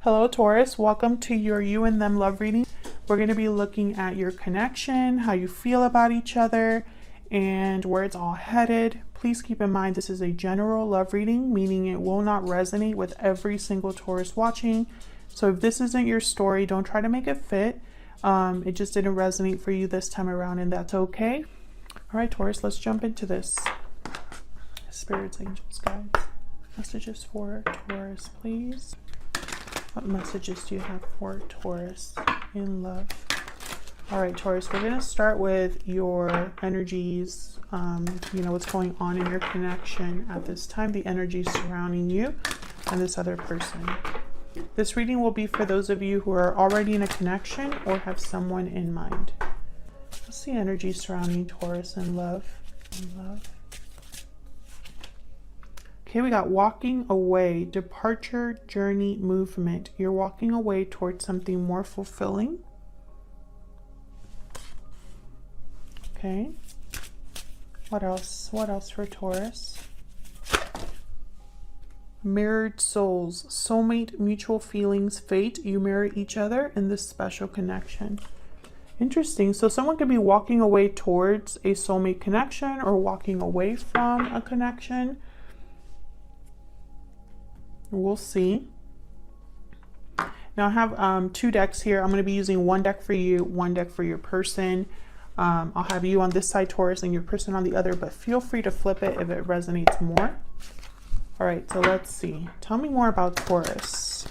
Hello Taurus, welcome to your you and them love reading. We're going to be looking at your connection, how you feel about each other, and where it's all headed. Please keep in mind this is a general love reading, meaning it will not resonate with every single Taurus watching. So if this isn't your story, don't try to make it fit. It just didn't resonate for you this time around, and that's okay. All right, Taurus, let's jump into this. Spirits, angels, guides, messages for Taurus, please. What messages do you have for Taurus in love? All right, Taurus, we're going to start with your energies, what's going on in your connection at this time, the energies surrounding you and this other person. This reading will be for those of you who are already in a connection or have someone in mind. What's the energy surrounding Taurus in love? Okay, we got walking away, departure, journey, movement. You're walking away towards something more fulfilling. Okay. What else? What else for Taurus? Mirrored souls, soulmate, mutual feelings, fate. You mirror each other in this special connection. Interesting. So someone could be walking away towards a soulmate connection or walking away from a connection. We'll see. Now I have two decks here. I'm going to be using one deck for you, one deck for your person. I'll have you on this side, Taurus, and your person on the other, but feel free to flip it if it resonates more. All right, so let's see. Tell me more about Taurus.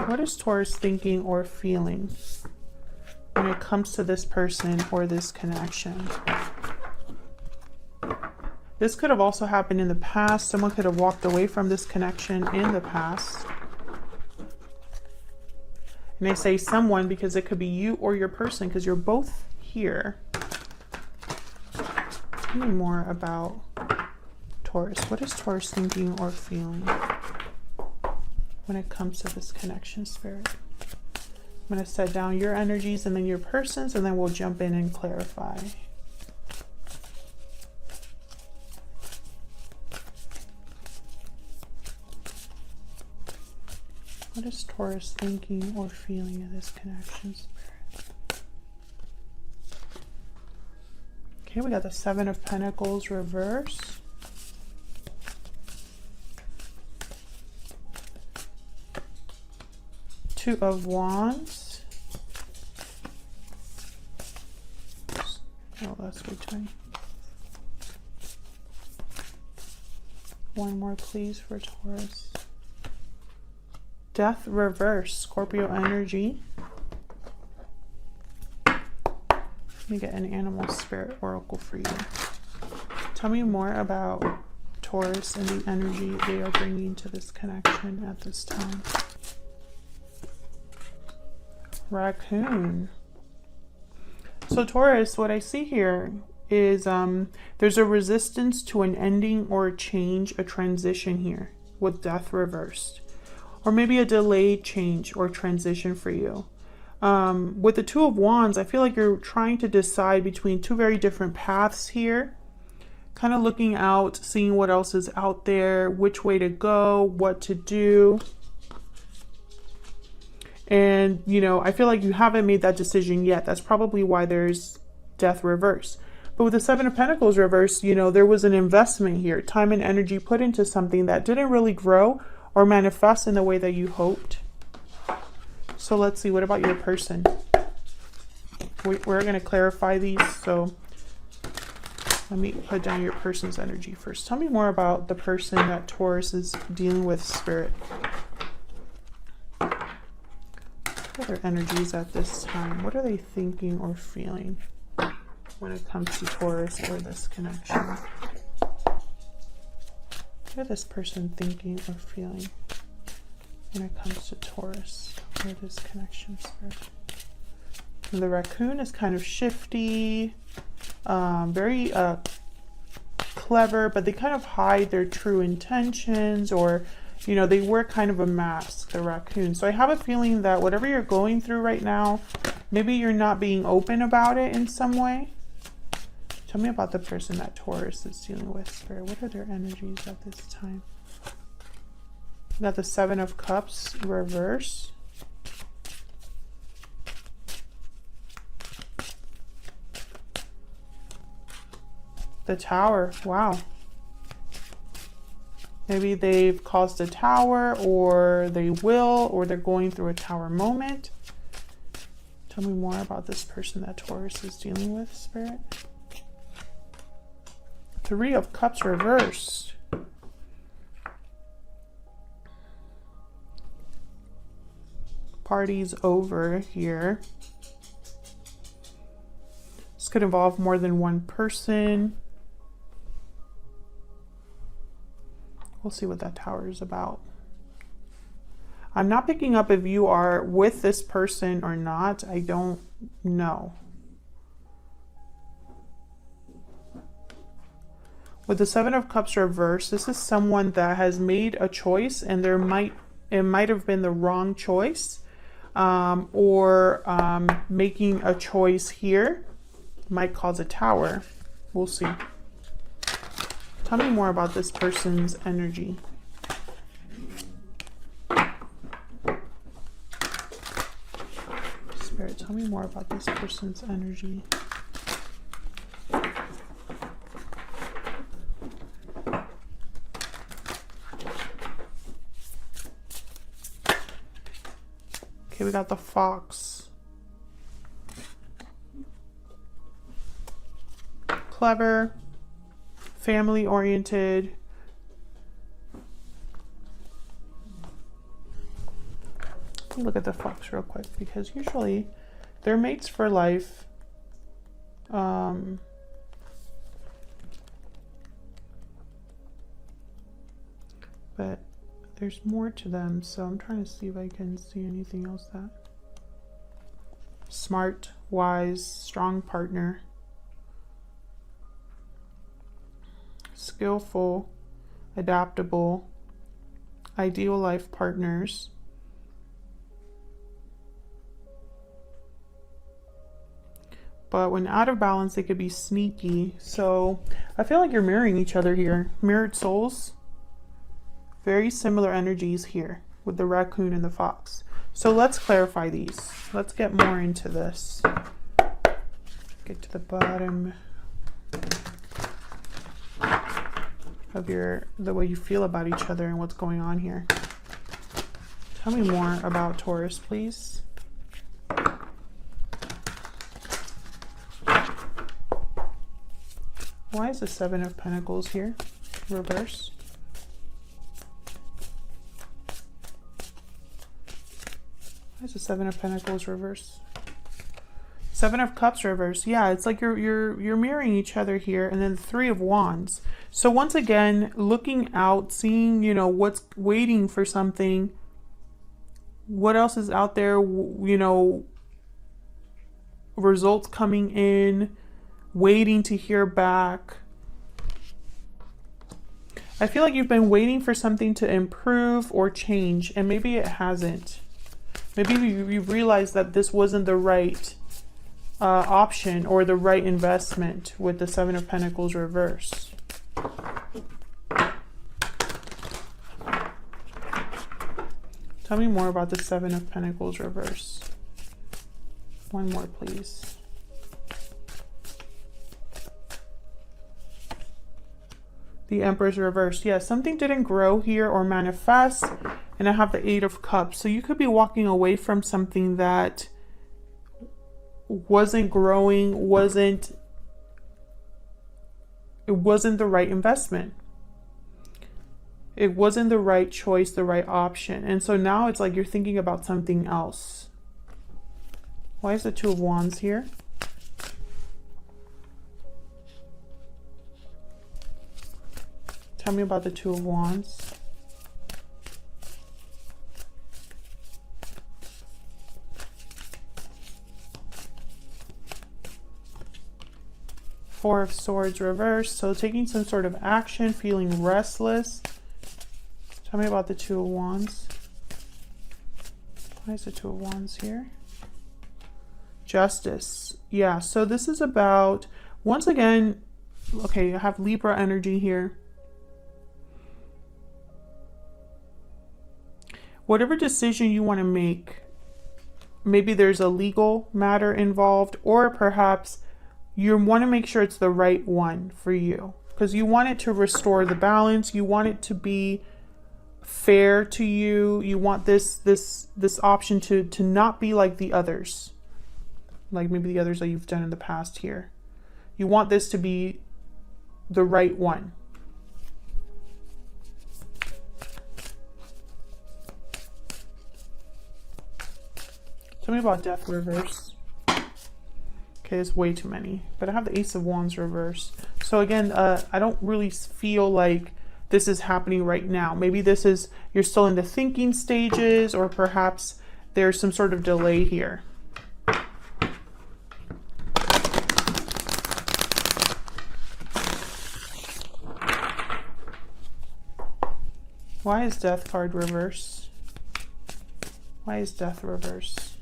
What is Taurus thinking or feeling when it comes to this person or this connection? This could have also happened in the past. Someone could have walked away from this connection in the past. And I say someone because it could be you or your person because you're both here. Tell me more about Taurus. What is Taurus thinking or feeling when it comes to this connection, Spirit? I'm going to set down your energies and then your person's, and then we'll jump in and clarify. What is Taurus thinking or feeling in this connection, Spirit? Okay, we got the Seven of Pentacles reverse. Two of Wands. Oh, that's good timing. One more, please, for Taurus. Death reverse, Scorpio energy. Let me get an animal spirit oracle for you. Tell me more about Taurus and the energy they are bringing to this connection at this time. Raccoon. So Taurus, what I see here is there's a resistance to an ending or a change, a transition here with death reversed. Or maybe a delayed change or transition for you. With the Two of Wands, I feel like you're trying to decide between two very different paths here. Kind of looking out, seeing what else is out there, which way to go, what to do. And, I feel like you haven't made that decision yet. That's probably why there's death reverse. But with the Seven of Pentacles reverse, there was an investment here, time and energy put into something that didn't really grow or manifest in the way that you hoped. So let's see, what about your person? We're going to clarify these, so let me put down your person's energy first. Tell me more about the person that Taurus is dealing with, Spirit. What are their energies at this time? What are they thinking or feeling when it comes to Taurus or this connection? What is this person thinking or feeling when it comes to Taurus or this connection, Spirit? And the raccoon is kind of shifty, very clever, but they kind of hide their true intentions, or they wear kind of a mask, the raccoon. So I have a feeling that whatever you're going through right now, maybe you're not being open about it in some way. Tell me about the person that Taurus is dealing with, Spirit. What are their energies at this time? got the Seven of Cups reverse. The Tower. Wow. Maybe they've caused a tower, or they will, or they're going through a tower moment. Tell me more about this person that Taurus is dealing with, Spirit. Three of Cups reversed. Party's over here. This could involve more than one person. We'll see what that tower is about. I'm not picking up if you are with this person or not. I don't know. With the Seven of Cups reversed, this is someone that has made a choice, and it might have been the wrong choice, or making a choice here might cause a tower. We'll see. Tell me more about this person's energy. Spirit, tell me more about this person's energy. Okay, we got the Fox. Clever. Family oriented. Look at the Fox real quick, because usually they're mates for life. But there's more to them, so I'm trying to see if I can see anything else. That smart, wise, strong partner. Skillful, adaptable, ideal life partners. But when out of balance, they could be sneaky. So I feel like you're mirroring each other here. Mirrored souls. Very similar energies here with the raccoon and the fox. So let's clarify these. Let's get more into this. Get to the bottom of the way you feel about each other and what's going on here. Tell me more about Taurus, please. Why is the Seven of Pentacles here? Reverse. Why is the Seven of Pentacles reverse? Seven of Cups reverse. Yeah, it's like you're mirroring each other here. And then the Three of Wands. So once again, looking out, seeing, you know, what's waiting for something. What else is out there, you know, results coming in, waiting to hear back. I feel like you've been waiting for something to improve or change, and maybe it hasn't. Maybe you realized that this wasn't the right option or the right investment with the Seven of Pentacles reverse. Tell me more about the Seven of Pentacles reverse. One more, please. The Emperor's reverse. Yeah, something didn't grow here or manifest. And I have the Eight of Cups. So you could be walking away from something that wasn't growing, it wasn't the right investment. It wasn't the right choice, the right option. And so now it's like you're thinking about something else. Why is the Two of Wands here? Tell me about the Two of Wands. Four of Swords reversed. So taking some sort of action, feeling restless. Tell me about the Two of Wands. Why is the Two of Wands here? Justice. Yeah, so this is about, once again, okay, I have Libra energy here. Whatever decision you want to make, maybe there's a legal matter involved, or perhaps you want to make sure it's the right one for you, because you want it to restore the balance. You want it to be fair to you. You want this option to not be like the others, like maybe the others that you've done in the past here. You want this to be the right one. Tell me about death reverse. Okay, it's way too many, but I have the Ace of Wands reverse. So again, I don't really feel like this is happening right now. Maybe this is, you're still in the thinking stages, or perhaps there's some sort of delay here. Why is death card reverse? Why is death reverse?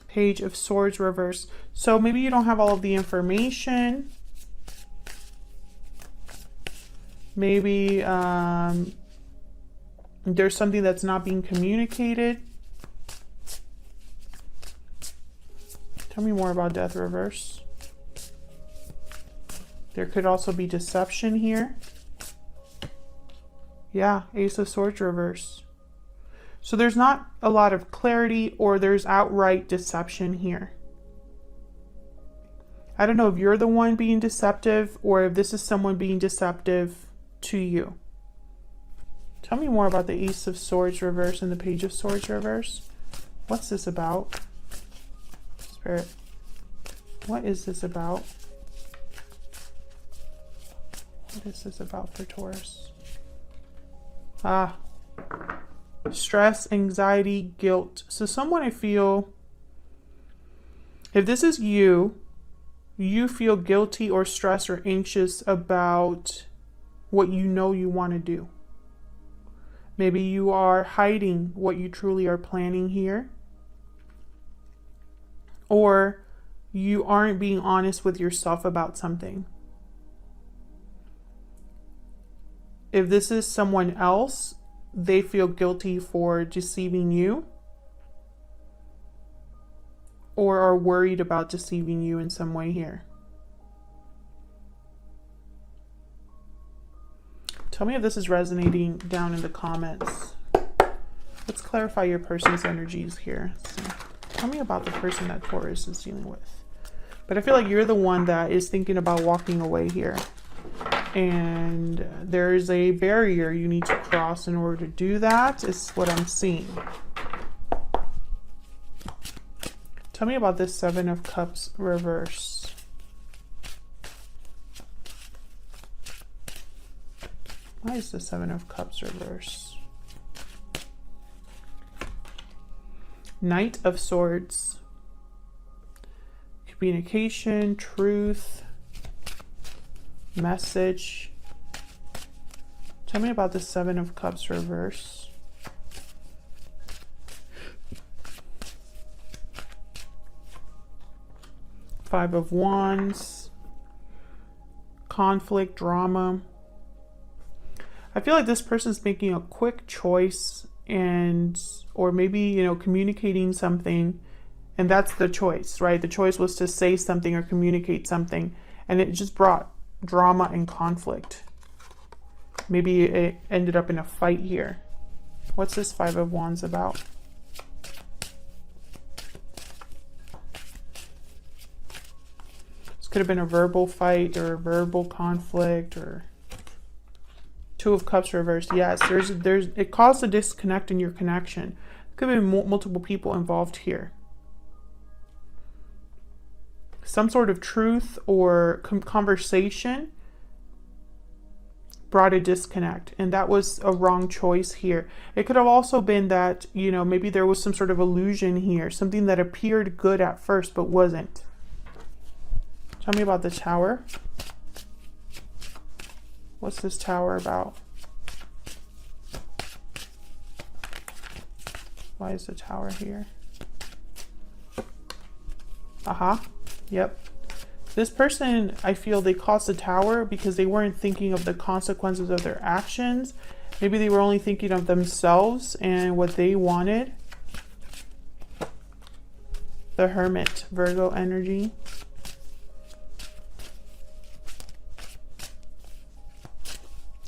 Page of Swords reverse. So maybe you don't have all of the information. Maybe there's something that's not being communicated. Tell me more about death reverse. There could also be deception here. Yeah, Ace of Swords reverse. So there's not a lot of clarity, or there's outright deception here. I don't know if you're the one being deceptive, or if this is someone being deceptive to you. Tell me more about the Ace of Swords reverse and the Page of Swords reverse. What's this about? Spirit, what is this about? What is this about for Taurus? Ah, stress, anxiety, guilt. So someone, I feel, if this is you, you feel guilty or stressed or anxious about what you know you want to do. Maybe you are hiding what you truly are planning here. Or you aren't being honest with yourself about something. If this is someone else, they feel guilty for deceiving you, or are worried about deceiving you in some way here. Tell me if this is resonating down in the comments. Let's clarify your person's energies here. So, tell me about the person that Taurus is dealing with. But I feel like you're the one that is thinking about walking away here. And there's a barrier you need to cross in order to do that, is what I'm seeing. Tell me about this Seven of Cups reverse. Why is the Seven of Cups reverse? Knight of Swords. Communication, truth, message. Tell me about the Seven of Cups reverse. Five of Wands. Conflict, drama. I feel like this person's making a quick choice, and or maybe, you know, communicating something, and that's the choice, right? The choice was to say something or communicate something, and it just brought drama and conflict. Maybe it ended up in a fight here. What's this Five of Wands about? This could have been a verbal fight or a verbal conflict, or Two of Cups reversed. Yes, there's it caused a disconnect in your connection. Could have been multiple people involved here. Some sort of truth or conversation brought a disconnect, and that was a wrong choice here. It could have also been that, you know, maybe there was some sort of illusion here, something that appeared good at first but wasn't. Tell me about the Tower. What's this Tower about? Why is the Tower here? Aha. Yep. This person, I feel they caused the Tower because they weren't thinking of the consequences of their actions. Maybe they were only thinking of themselves and what they wanted. The Hermit, Virgo energy.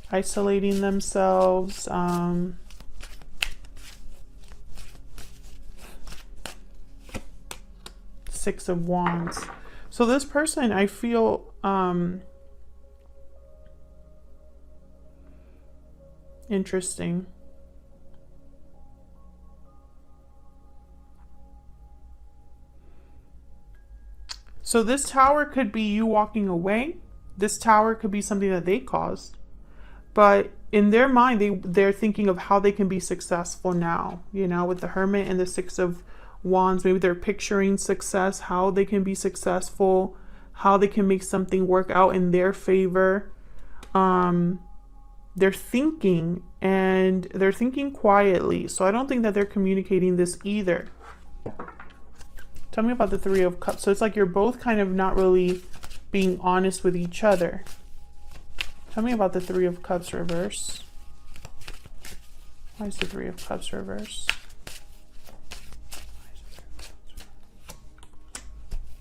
Isolating themselves. Six of Wands. So this person, I feel interesting. So this Tower could be you walking away. This Tower could be something that they caused. But in their mind, they're thinking of how they can be successful now. You know, with the Hermit and the Six of Wands, maybe they're picturing success, how they can be successful, how they can make something work out in their favor. They're thinking, and they're thinking quietly. So I don't think that they're communicating this either. Tell me about the Three of Cups. So it's like you're both kind of not really being honest with each other. Tell me about the Three of Cups reverse. Why is the Three of Cups reverse?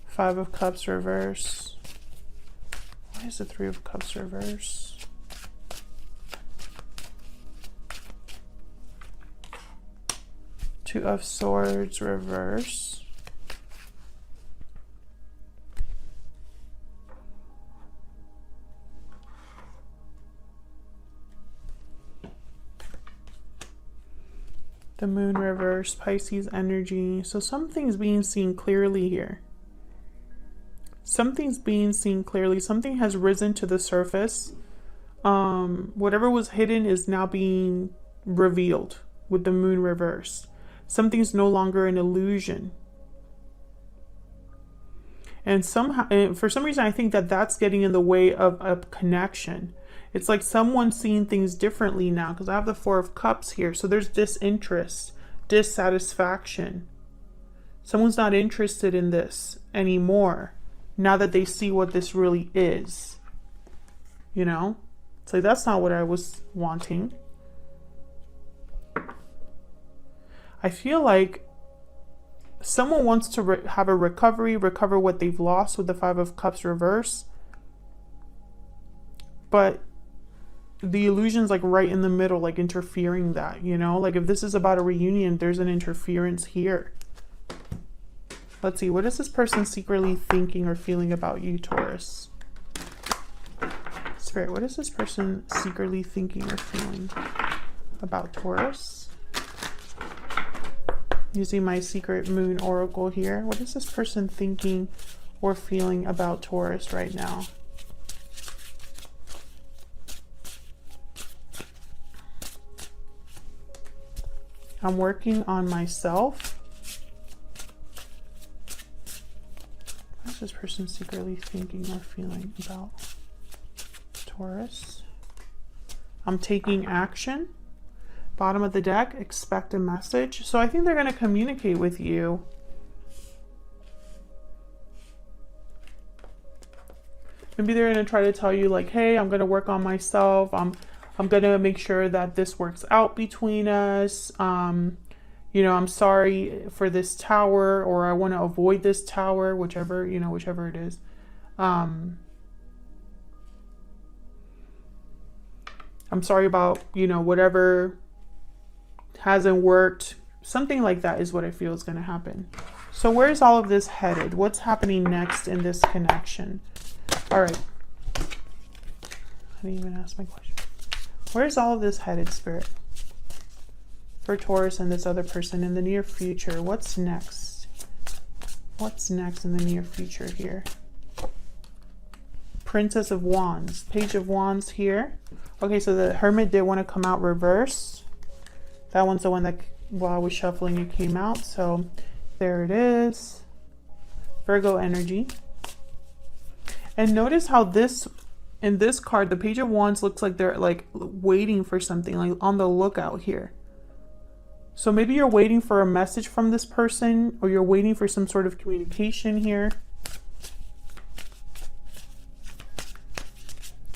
Five of Cups reverse. Why is the Three of Cups reverse? Two of Swords reverse. The Moon reverse, Pisces energy. So something's being seen clearly here. Something's being seen clearly. Something has risen to the surface. Whatever was hidden is now being revealed with the Moon reverse. Something's no longer an illusion. And somehow, for some reason, I think that that's getting in the way of a connection. It's like someone's seeing things differently now, because I have the Four of Cups here. So there's disinterest, dissatisfaction. Someone's not interested in this anymore now that they see what this really is. You know? It's like, that's not what I was wanting. I feel like someone wants to have a recover what they've lost with the Five of Cups reverse. But the illusion's like right in the middle, like interfering that, you know? Like if this is about a reunion, there's an interference here. Let's see, what is this person secretly thinking or feeling about you, Taurus? Spirit, what is this person secretly thinking or feeling about Taurus? Using my secret moon oracle here. What is this person thinking or feeling about Taurus right now? I'm working on myself. What is this person secretly thinking or feeling about Taurus? I'm taking action. Bottom of the deck, expect a message. So I think they're going to communicate with you. Maybe they're going to try to tell you like, hey, I'm going to work on myself. I'm going to make sure that this works out between us. You know, I'm sorry for this tower, or I want to avoid this tower, whichever, you know, whichever it is. I'm sorry about, you know, whatever hasn't worked. Something like that is what I feel is going to happen. So where's all of this headed? What's happening next in this connection? All right. I didn't even ask my question. Where's all of this headed, Spirit? For Taurus and this other person in the near future. What's next? What's next in the near future here? Princess of Wands. Page of Wands here. Okay, so the Hermit did want to come out reverse. That one's the one that, while I was shuffling, it came out. So there it is. Virgo energy. And notice how this, in this card, the Page of Wands looks like they're like waiting for something, like on the lookout here. So maybe you're waiting for a message from this person, or you're waiting for some sort of communication here.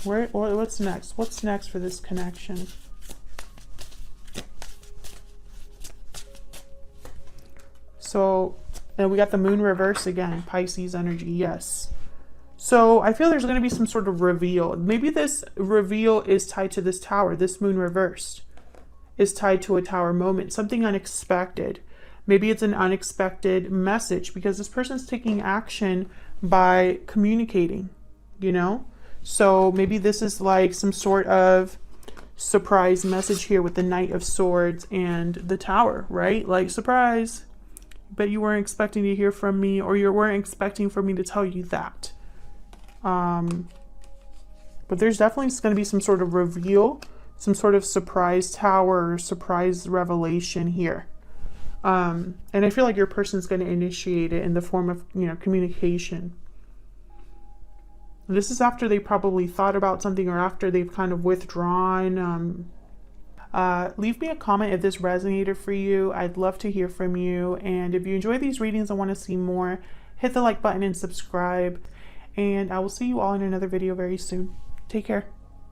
What's next? What's next for this connection? So, and we got the moon reverse again, Pisces energy, yes. So I feel there's going to be some sort of reveal. Maybe this reveal is tied to this tower. This moon reversed is tied to a tower moment, something unexpected. Maybe it's an unexpected message because this person's taking action by communicating, you know? So maybe this is like some sort of surprise message here with the Knight of Swords and the Tower, right? Like, surprise. But you weren't expecting to hear from me, or you weren't expecting for me to tell you that. But there's definitely going to be some sort of reveal, some sort of surprise tower or surprise revelation here. And I feel like your person's going to initiate it in the form of, you know, communication. This is after they probably thought about something or after they've kind of withdrawn. Leave me a comment if this resonated for you. I'd love to hear from you. And if you enjoy these readings and want to see more, hit the like button and subscribe. And I will see you all in another video very soon. Take care.